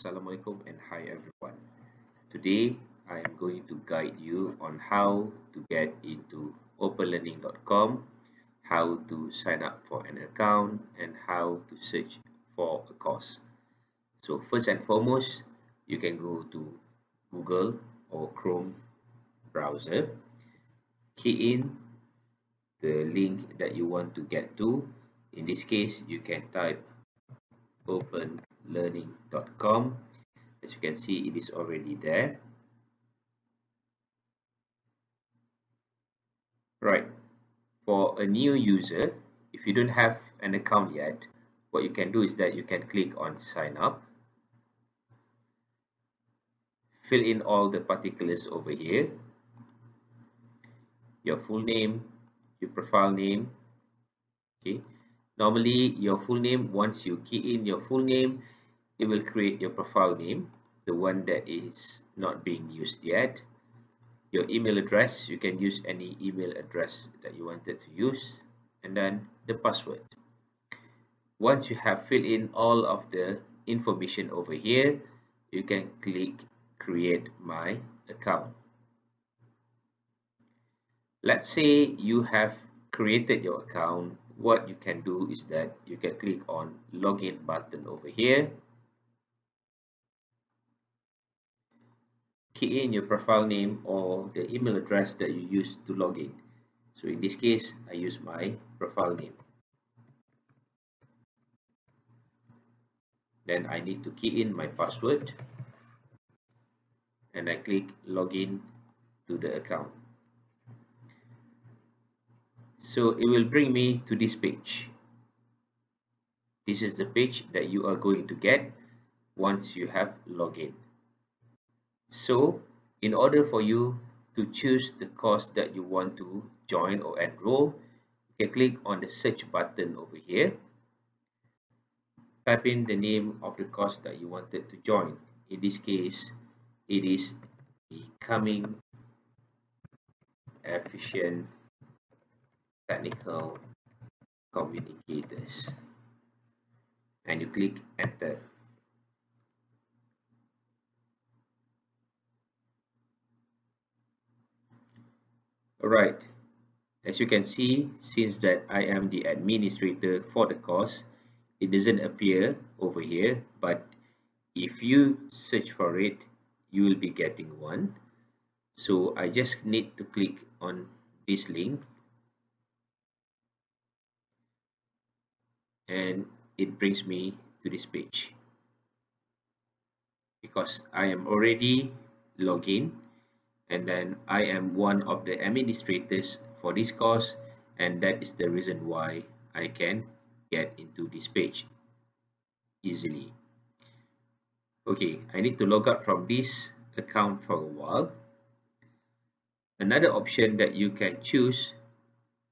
Assalamualaikum and hi everyone. Today I am going to guide you on how to get into openlearning.com, how to sign up for an account, and how to search for a course. So first and foremost, you can go to Google or Chrome browser, key in the link that you want to get to. In this case, you can type openlearning.com. As you can see, it is already there. Right. For a new user, if you don't have an account yet, what you can do is that you can click on sign up, fill in all the particulars over here, your full name, your profile name. Okay. Normally your full name, once you key in your full name, it will create your profile name, the one that is not being used yet. Your email address, you can use any email address that you wanted to use, and then the password. Once you have filled in all of the information over here, you can click create my account. Let's say you have created your account. What you can do is that you can click on login button over here, key in your profile name or the email address that you use to log in. So in this case, I use my profile name. Then I need to key in my password and I click login to the account. So it will bring me to this page. This is the page that you are going to get once you have logged in. So in order for you to choose the course that you want to join or enroll, you can click on the search button over here. Type in the name of the course that you wanted to join. In this case, it is Becoming Efficient Technical Communicators. And you click enter. Alright, as you can see, since that I am the administrator for the course, it doesn't appear over here, but if you search for it, you will be getting one. So I just need to click on this link and it brings me to this page. Because I am already logged in and then I am one of the administrators for this course, and that is the reason why I can get into this page easily. Okay, I need to log out from this account for a while. Another option that you can choose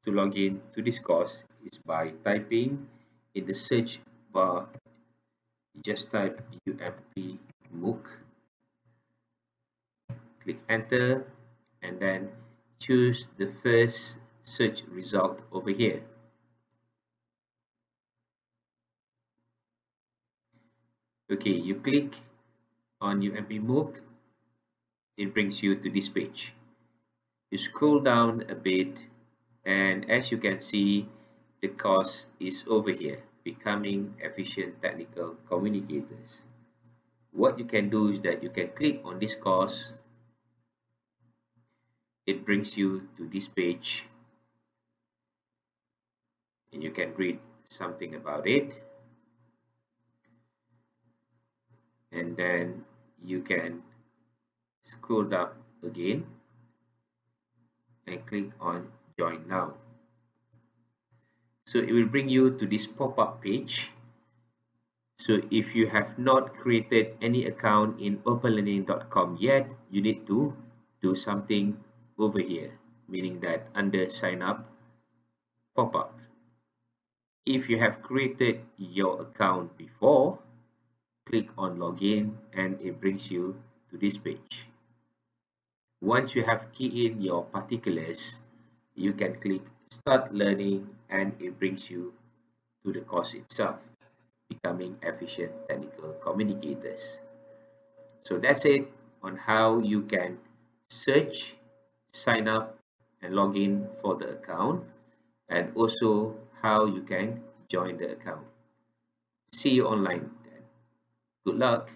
to log in to this course is by typing in the search bar, you just type UMP MOOC, click enter, and then choose the first search result over here. Okay, you click on UMP MOOC, it brings you to this page. You scroll down a bit, and as you can see, the course is over here, Becoming Efficient Technical Communicators. What you can do is that you can click on this course, it brings you to this page, and you can read something about it, and then you can scroll down again and click on join now. So it will bring you to this pop-up page. So if you have not created any account in openlearning.com yet, you need to do something over here, meaning that under sign up pop-up. If you have created your account before, click on login and it brings you to this page. Once you have keyed in your particulars, you can click start learning and it brings you to the course itself, Becoming Efficient Technical Communicators. So that's it on how you can search, sign up, and log in for the account, and also how you can join the account. See you online then. Good luck.